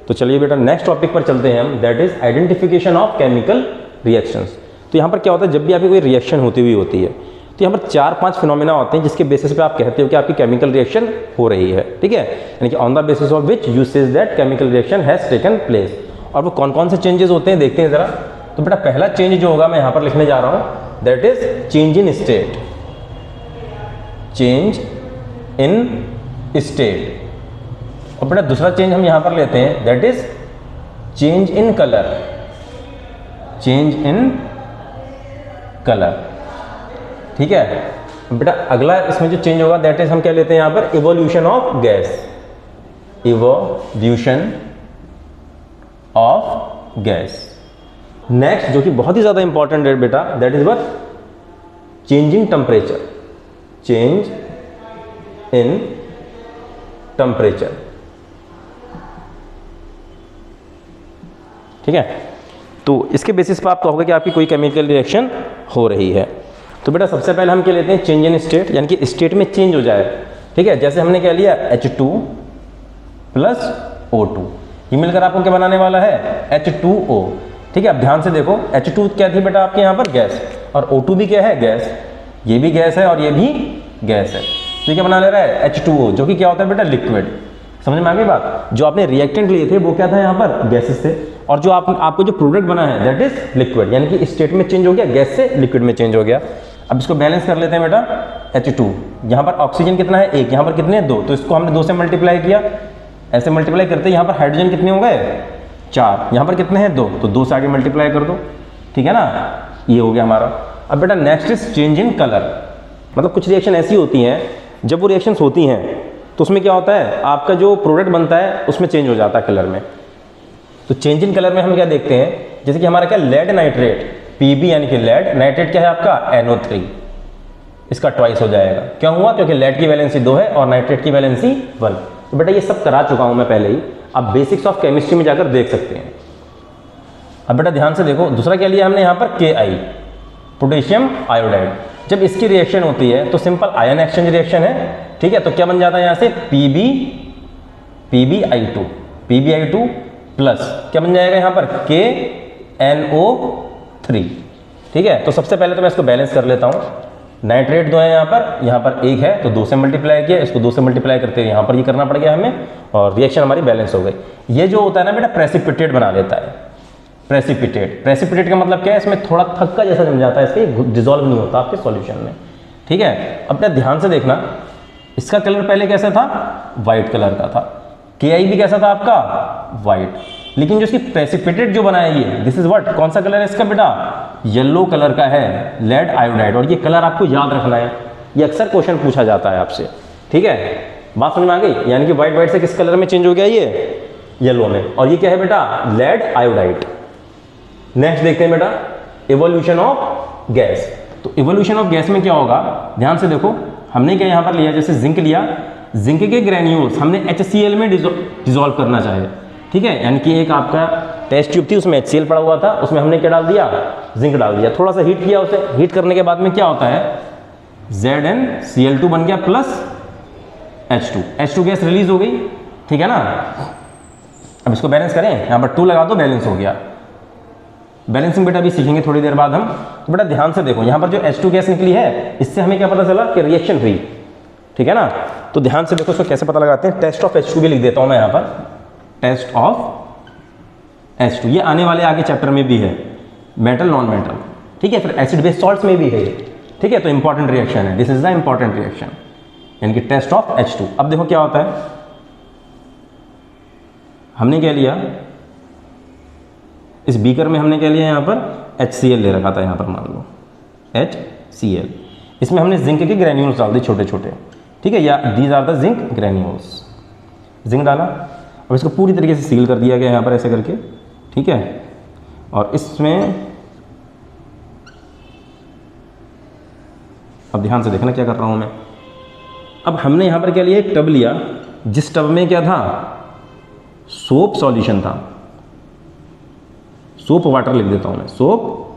तो चलिए बेटा नेक्स्ट टॉपिक पर चलते हैं हम, that is identification of chemical reactions. तो यहाँ पर क्या होता है, जब भी आपकी कोई रिएक्शन होती होती है तो यहाँ पर 4-5 फिनोमेना होते हैं जिसके बेसिस पे आप कहते हो कि आपकी केमिकल रिएक्शन हो रही है, ठीक है, यानी कि on the basis of which you says that chemical reaction has taken place. और वो कौन कौन से चेंजेस होते हैं देखते हैं जरा। तो बेटा पहला चेंज जो होगा मैं यहाँ पर लिखने जा रहा हूँ, that is change in state, change in state. और बेटा दूसरा चेंज हम यहाँ पर लेते हैं, that is change in colour, change in colour, ठीक है। बेटा अगला इसमें जो चेंज होगा दैट इज हम क्या लेते हैं यहाँ पर, evolution of gas, evolution of gas. Next जो कि बहुत ही ज्यादा इंपॉर्टेंट है बेटा, that is what, changing temperature, change in temperature, ठीक है। तो इसके बेसिस पर आप कहोगे कि आपकी कोई केमिकल रिएक्शन हो रही है। तो बेटा सबसे पहले हम क्या लेते हैं, चेंज इन स्टेट, यानी कि स्टेट में चेंज हो जाए, ठीक है। जैसे हमने क्या लिया H2 प्लस O2, ये मिलकर आपको क्या बनाने वाला है, H2O, ठीक है। अब ध्यान से देखो, H2 क्या थी बेटा आपके यहाँ पर, गैस, और O2 भी क्या है, गैस, ये भी गैस है और ये भी गैस है। तो ये क्या बना ले रहा है, H2O, जो कि क्या होता है बेटा, लिक्विड। समझ में आ गई बात। जो आपने रिएक्टेंट लिए थे वो क्या था यहाँ पर, गैसेस थे, और जो आपको जो प्रोडक्ट बना है दैट इज लिक्विड, यानी कि स्टेट में चेंज हो गया, गैस से लिक्विड में चेंज हो गया। अब इसको बैलेंस कर लेते हैं बेटा, H2, यहाँ पर ऑक्सीजन कितना है, 1, यहाँ पर कितने हैं, 2, तो इसको हमने 2 से मल्टीप्लाई किया, ऐसे मल्टीप्लाई करते यहाँ पर हाइड्रोजन कितने हो गए, 4, यहाँ पर कितने हैं, 2, तो 2 से आगे मल्टीप्लाई कर दो, ठीक है ना, ये हो गया हमारा। अब बेटा next is change in colour, मतलब कुछ रिएक्शन ऐसी होती हैं, जब वो रिएक्शंस होती हैं तो उसमें क्या होता है, आपका जो प्रोडक्ट बनता है उसमें चेंज हो जाता है कलर में। तो चेंज इन कलर में हम क्या देखते हैं, जैसे कि हमारा क्या, लेड नाइट्रेट, Pb यानी कि लेड, नाइट्रेट क्या है आपका, NO3, इसका ट्वाइस हो जाएगा। क्यों हुआ, क्योंकि लेड की वैलेंसी 2 है और नाइट्रेट की वैलेंसी 1। तो बेटा ये सब करा चुका हूं मैं पहले ही, आप बेसिक्स ऑफ केमिस्ट्री में जाकर देख सकते हैं। अब बेटा ध्यान से देखो, दूसरा क्या लिया हमने यहाँ पर, Ki, पोटेशियम आयोडाइड। जब इसकी रिएक्शन होती है तो सिंपल आयन एक्सचेंज रिएक्शन है, ठीक है। तो क्या बन जाता है यहाँ से, PbI2 प्लस क्या बन जाएगा यहाँ पर, KNO3, ठीक है। तो सबसे पहले तो मैं इसको बैलेंस कर लेता हूँ, नाइट्रेट 2 है यहाँ पर 1 है, तो 2 से मल्टीप्लाई किया, इसको 2 से मल्टीप्लाई करते हैं यहाँ पर ये करना पड़ गया हमें, और रिएक्शन हमारी बैलेंस हो गई। ये जो होता है ना बेटा, प्रेसिपिटेट बना लेता है, प्रेसिपिटेट का मतलब क्या है, इसमें थोड़ा थक्का जैसा जम जाता है, इसके डिजोल्व नहीं होता आपके सॉल्यूशन में, ठीक है। अपने ध्यान से देखना, इसका कलर पहले कैसा था, वाइट कलर का था, Ki भी कैसा था आपका, वाइट, लेकिन जो इसकी प्रेसिपिटेट जो बना है ये, दिस इज व्हाट, कौन सा कलर है इसका बेटा, येलो कलर का है, लेड आयोडाइड। और ये कलर आपको याद रखना है, ये अक्सर क्वेश्चन पूछा जाता है आपसे, ठीक है। बात समझ में आ गई, यानी कि वाइट से किस कलर में चेंज हो गया, ये येलो में, और ये क्या है बेटा, लेड आयोडाइड। नेक्स्ट देखते हैं बेटा, इवोल्यूशन ऑफ गैस। तो इवोल्यूशन ऑफ गैस में क्या होगा, ध्यान से देखो, हमने क्या यहाँ पर लिया, जैसे जिंक लिया, जिंक के ग्रेन्यूल्स हमने HCl में डिजोल्व करना चाहे, ठीक है, यानी कि एक आपका टेस्ट ट्यूब थी, उसमें HCl पड़ा हुआ था, उसमें हमने क्या डाल दिया, जिंक डाल दिया, थोड़ा सा हीट किया उसे, हीट करने के बाद में क्या होता है, ZnCl2 बन गया प्लस H2 गैस रिलीज हो गई, ठीक है ना। अब इसको बैलेंस करें, यहाँ पर 2 लगा दो, बैलेंस हो गया। बैलेंसिंग बेटा भी सीखेंगे थोड़ी देर बाद हम। तो बेटा ध्यान से देखो, यहाँ पर जो H2 गैस निकली है, इससे हमें क्या पता चला कि रिएक्शन हुई, ठीक है ना। तो ध्यान से देखो इसको कैसे पता लगाते हैं, टेस्ट ऑफ H2 भी लिख देता हूँ मैं यहाँ पर, टेस्ट ऑफ H2, ये आने वाले आगे चैप्टर में भी है, मेटल नॉन मेटल, ठीक है, फिर एसिड बेस सॉल्ट्स में भी है, ठीक है। तो इंपॉर्टेंट रिएक्शन है, this is the important reaction, यानी कि टेस्ट ऑफ H2। अब देखो क्या होता है, हमने क्या लिया, इस बीकर में हमने क्या लिया, यहाँ पर HCl ले रखा था, यहाँ पर मान लो HCl, इसमें हमने जिंक के ग्रेन्यूल्स डाल दिए छोटे छोटे, ठीक है, या these are the zinc granules, zinc डाला, और इसको पूरी तरीके से सील कर दिया गया यहाँ पर ऐसे करके, ठीक है। और इसमें अब ध्यान से देखना क्या कर रहा हूँ मैं। अब हमने यहाँ पर क्या लिया, एक टब लिया, जिस टब में क्या था, सोप सॉल्यूशन था, सोप वाटर लिख देता हूँ मैं, सोप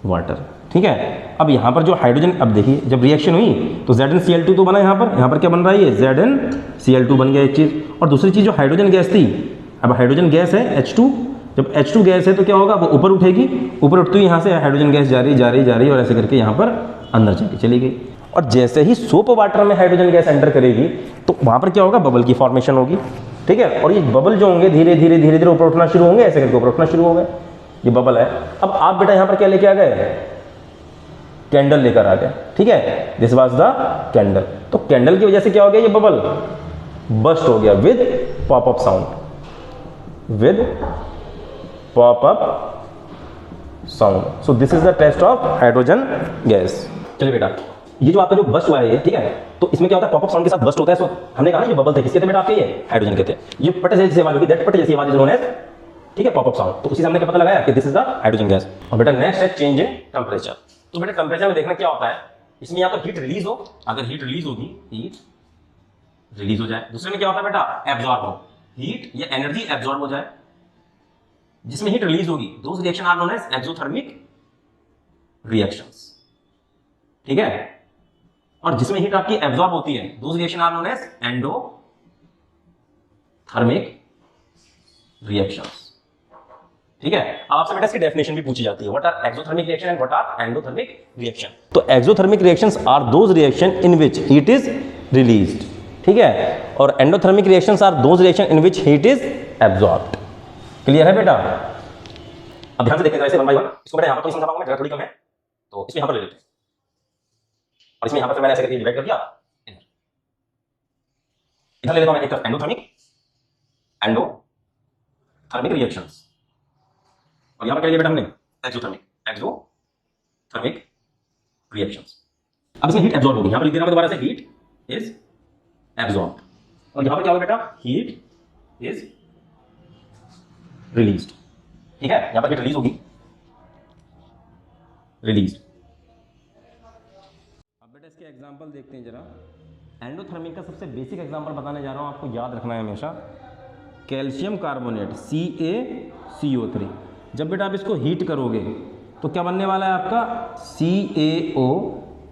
वाटर, ठीक है। अब यहाँ पर जो हाइड्रोजन, अब देखिए जब रिएक्शन हुई तो ZnCl2 तो बना, यहाँ पर क्या बन रहा है, ये ZnCl2 बन गया एक चीज़। और दूसरी चीज़ जो हाइड्रोजन गैस थी अब हाइड्रोजन गैस है H2, जब H2 गैस है तो क्या होगा, वो ऊपर उठेगी, ऊपर उठती हुई यहाँ से हाइड्रोजन गैस जा रही और ऐसे करके यहाँ पर अंदर जाके चली गई। और जैसे ही सोप वाटर में हाइड्रोजन गैस एंटर करेगी तो वहाँ पर क्या होगा, बबल की फॉर्मेशन होगी, ठीक है। और ये बबल जो होंगे धीरे धीरे ऊपर उठना शुरू होंगे, ऐसे करके ऊपर उठना शुरू हो गए, ये बबल है। अब आप बेटा यहाँ पर क्या लेके आ गए, कैंडल लेकर आ गए, ठीक है, दिस वाज द कैंडल। तो कैंडल की वजह से क्या हो गया, ये बबल बस्ट हो गया with pop up sound, with pop up sound. So this is the test of hydrogen gas. चलिए बेटा, ये जो आपका जो बस्ट हुआ है ये, ठीक है, तो इसमें क्या होता है, पॉप अप साउंड के साथ बस्ट होता है। हमने कहा ना ये बबल थे, किसके थे बेटा, आपके ये हाइड्रोजन के थे। ये पटे जैसी आवाज होगी, दैट पटे जैसी आवाज इज नोन एज, ठीक है, पॉप अप साउंड। तो उसी से हमने क्या पता लगाया कि this is the hydrogen gas. और बेटा नेक्स्ट है चेंज इन टेंपरेचर। तो बेटा टेंपरेचर में देखना क्या होता है, इसमें या तो हीट रिलीज हो, अगर हीट रिलीज होगी, हीट रिलीज हो जाए। दूसरे में क्या होता है बेटा, एब्जॉर्ब हो, हीट या एनर्जी एब्जॉर्ब हो जाए। जिसमें हीट रिलीज होगी, those reaction are known as exothermic reactions, ठीक है। और जिसमें हीट आपकी एब्जॉर्ब होती है, those reaction are known as endothermic reactions, ठीक है। अब आपसे बेटा इसकी डेफिनेशन भी पूछी जाती है, what are exothermic reaction and what are endothermic reaction. तो exothermic reactions are those reaction in which heat is released, ठीक है, और endothermic reactions are those reaction in which heat is absorbed. Clear है बेटा? अब ध्यान से देखते हैं ऐसे वन बाय वन। इसको बेटा यहां पर तो समझा पाऊंगा, जगह थोड़ी कम है, तो इसमें यहां पर ले लेते हैं, और इसमें यहां पर मैंने ऐसे करके डिवाइड कर दिया। इधर ले लेता हूं मैं एक तरफ एंडोथर्मिक रिएक्शंस, और यहां पर क्या लिया बेटा हमने, एक्सोथर्मिक रिएक्शंस। अब इसमें हीट एब्जॉर्ब होगी, यहां पर लिख देना दोबारा से, हीट इज एब्जॉर्ब्ड, और यहां पर क्या होगा बेटा, हीट इज रिलीज्ड, ठीक है। यहां पर हीट रिलीज होगी, रिलीज्ड। अब बेटा इसके एग्जांपल देखते हैं जरा। एंडोथर्मिक का सबसे बेसिक एग्जांपल बताने जा रहा हूं, आपको याद रखना है हमेशा। कैल्शियम कार्बोनेट CaCO3, जब बेटा आप इसको हीट करोगे तो क्या बनने वाला है आपका, CaO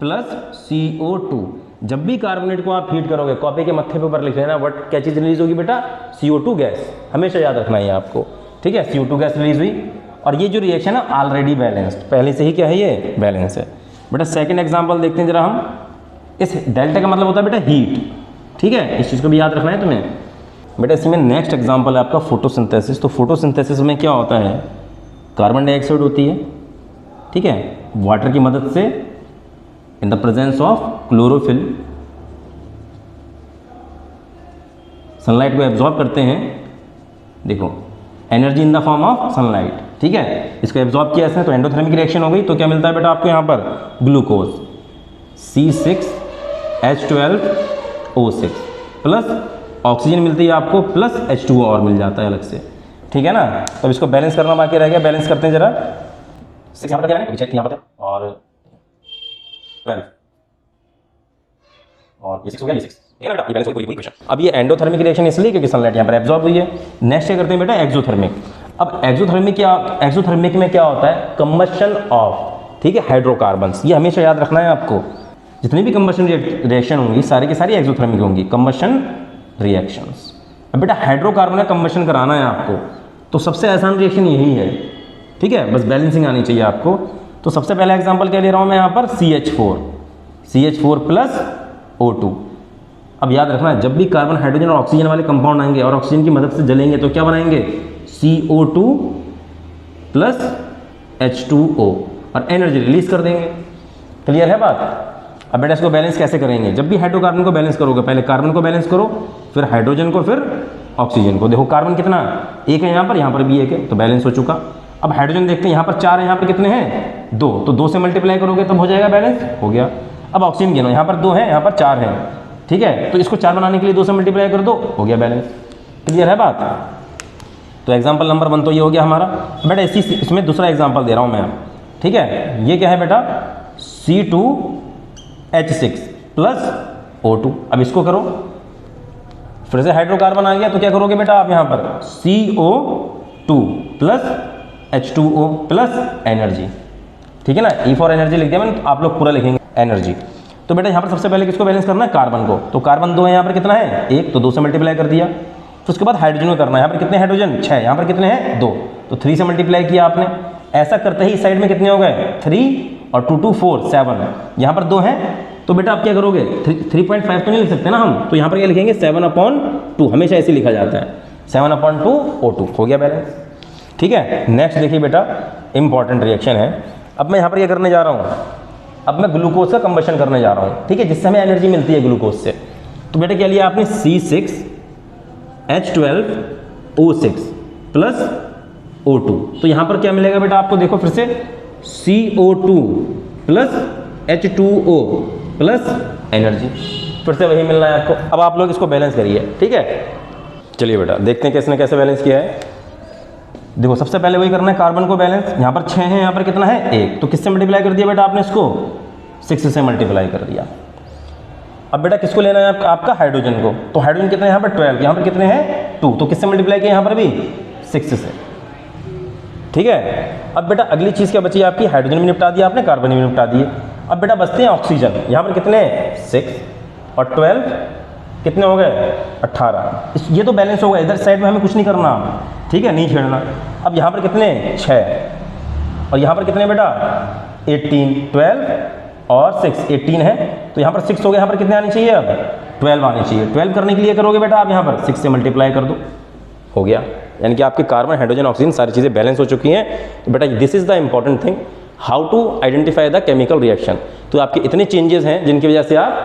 प्लस CO2। जब भी कार्बोनेट को आप हीट करोगे, कॉपी के मत्थे पे ऊपर लिख लेना, व्हाट क्या चीज रिलीज होगी बेटा, CO2 गैस, हमेशा याद रखना है आपको, ठीक है। CO2 गैस रिलीज हुई, और ये जो रिएक्शन है ऑलरेडी बैलेंस्ड, पहले से ही क्या है, ये बैलेंस है। बेटा सेकंड एग्जांपल देखते हैं जरा हम। इस डेल्टा का मतलब होता है बेटा हीट, ठीक है, इस चीज़ को भी याद रखना है तुम्हें। बेटा इसी में नेक्स्ट एग्जांपल है आपका फोटोसिंथेसिस। तो फोटोसिंथेसिस में क्या होता है, कार्बन डाइऑक्साइड होती है, ठीक है, वाटर की मदद से in the presence of chlorophyll sunlight को एब्जॉर्ब करते हैं। देखो, energy in the form of sunlight, ठीक है, इसको एब्जॉर्ब किया इसने तो एंडोथर्मिक रिएक्शन हो गई। तो क्या मिलता है बेटा आपको यहाँ पर, ग्लूकोज C6H12O6 प्लस ऑक्सीजन मिलती है आपको, प्लस H2O और मिल जाता है अलग से, ठीक है ना। तो इसको बैलेंस करना बाकी रह गया, बैलेंस करते हैं जरा। 6 यहाँ पर क्या है, चेक यहाँ पर और 12 और ये 6 हो गया, ये 6, ठीक है बेटा, ये बैलेंस कोई क्वेश्चन। अब ये एंडोथर्मिक रिएक्शन इसलिए क्योंकि सनलाइट यहाँ पर एब्जॉर्ब हुई है। नेक्स्ट क्या करते हैं बेटा, एक्सोथर्मिक। अब एक्सोथर्मिक में क्या होता है, कंबशन ऑफ, ठीक है, हाइड्रोकार्बन्स। ये हमेशा याद रखना है आपको, जितनी भी कंबशन रिएक्शन होंगी सारी की सारी एक्सोथर्मिक होंगी, कंबशन रिएक्शंस। अब बेटा हाइड्रोकार्बन का कंबशन कराना है आपको, तो सबसे आसान रिएक्शन यही है, ठीक है, बस बैलेंसिंग आनी चाहिए आपको। तो सबसे पहला एग्जांपल क्या ले रहा हूं मैं यहाँ पर, CH4 प्लस O2। अब याद रखना, जब भी कार्बन, हाइड्रोजन और ऑक्सीजन वाले कंपाउंड आएंगे और ऑक्सीजन की मदद से जलेंगे तो क्या बनाएंगे, CO2 प्लस H2O, और एनर्जी रिलीज कर देंगे। क्लियर है बात? अब बेटा इसको बैलेंस कैसे करेंगे, जब भी हाइड्रोकार्बन को बैलेंस करोगे, पहले कार्बन को बैलेंस करो, फिर हाइड्रोजन को, फिर ऑक्सीजन को। देखो कार्बन कितना, एक है यहाँ पर भी एक है, तो बैलेंस हो चुका। अब हाइड्रोजन देखते हैं, यहाँ पर 4 है, यहाँ पर कितने हैं, 2, तो 2 से मल्टीप्लाई करोगे तब हो जाएगा बैलेंस, हो गया। अब ऑक्सीजन गिनो, यहाँ पर 2 है, यहाँ पर 4 है, ठीक है, तो इसको 4 बनाने के लिए 2 से मल्टीप्लाई कर दो, हो गया बैलेंस। क्लियर है बात? तो एग्जाम्पल नंबर 1 तो ये हो गया हमारा। बेटा इसमें दूसरा एग्जाम्पल दे रहा हूँ मैं, ठीक है। ये क्या है बेटा, C2H6 प्लस O2। अब इसको करो, फिर से हाइड्रोकार्बन आ गया, तो क्या करोगे बेटा आप यहाँ पर, CO2 plus H2O plus energy, ठीक है ना, E फॉर एनर्जी लिख दिया मैंने, तो आप लोग पूरा लिखेंगे एनर्जी। तो बेटा यहाँ पर सबसे पहले किसको बैलेंस करना है, कार्बन को। तो कार्बन 2 है, यहाँ पर कितना है, 1, तो 2 से मल्टीप्लाई कर दिया। फिर उसके बाद हाइड्रोजन में करना है। यहाँ पर कितने हाइड्रोजन 6, यहाँ पर कितने हैं 2, तो 3 से मल्टीप्लाई किया आपने। ऐसा करते ही इस साइड में कितने हो गए 3 और 2 2 4 7, यहाँ पर 2 हैं तो बेटा आप क्या करोगे 3.5 तो नहीं लिख सकते ना हम, तो यहाँ पर क्या लिखेंगे 7/2, हमेशा ऐसे लिखा जाता है 7/2 O2, हो गया बैलेंस। ठीक है, नेक्स्ट देखिए बेटा इंपॉर्टेंट रिएक्शन है। अब मैं यहाँ पर क्या करने जा रहा हूँ, अब मैं ग्लूकोज का कंबशन करने जा रहा हूँ, ठीक है, जिससे हमें एनर्जी मिलती है ग्लूकोज से। तो बेटा क्या लिया आपने C6H12O6 प्लस O2, तो यहाँ पर क्या मिलेगा बेटा आपको, देखो फिर से CO2 plus H2O plus energy, फिर से वही मिलना है आपको। अब आप लोग इसको बैलेंस करिए, ठीक है। चलिए बेटा देखते हैं किसने कैसे बैलेंस किया है। देखो सबसे पहले वही करना है कार्बन को बैलेंस, यहाँ पर 6 है, यहाँ पर कितना है 1, तो किससे मल्टीप्लाई कर दिया बेटा आपने इसको 6 से मल्टीप्लाई कर दिया। अब बेटा किसको लेना है आपका हाइड्रोजन को, तो हाइड्रोजन कितने यहाँ पर 12, यहाँ पर कितने हैं 2, तो किससे मल्टीप्लाई किया यहाँ पर भी 6 से। ठीक है, अब बेटा अगली चीज़ क्या बची आपकी, हाइड्रोजन भी निपटा दिया आपने, कार्बन भी निपटा दिए। अब बेटा बचते हैं ऑक्सीजन, यहाँ पर कितने 6 और 12 कितने हो गए 18, ये तो बैलेंस होगा, इधर साइड में हमें कुछ नहीं करना, ठीक है, नहीं छेड़ना। अब यहाँ पर कितने 6 और यहाँ पर कितने बेटा 18, 12 और 6, 18 है, तो यहाँ पर 6 हो गया, यहाँ पर कितने आने चाहिए अब 12 आने चाहिए। 12 करने के लिए करोगे बेटा आप यहाँ पर 6 से मल्टीप्लाई कर दो, हो गया। यानी कि आपके कार्बन हाइड्रोजन ऑक्सीजन सारी चीज़ें बैलेंस हो चुकी हैं। तो बेटा this is the important thing, how to identify the chemical reaction. तो आपके इतने चेंजेस हैं जिनकी वजह से आप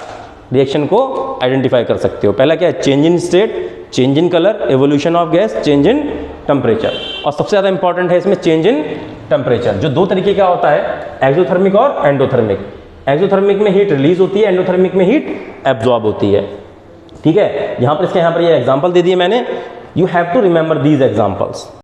रिएक्शन को आइडेंटिफाई कर सकते हो। पहला क्या है, change in state, change in colour, evolution of gas, change in temperature, और सबसे ज़्यादा इंपॉर्टेंट है इसमें चेंज इन टेम्परेचर, जो दो तरीके का होता है, एक्सोथर्मिक और एंडोथर्मिक। एक्सोथर्मिक में हीट रिलीज होती है, एंडोथर्मिक में हीट एब्जॉर्ब होती है। ठीक है, यहाँ पर ये एग्जाम्पल दे दिए मैंने, you have to remember these examples.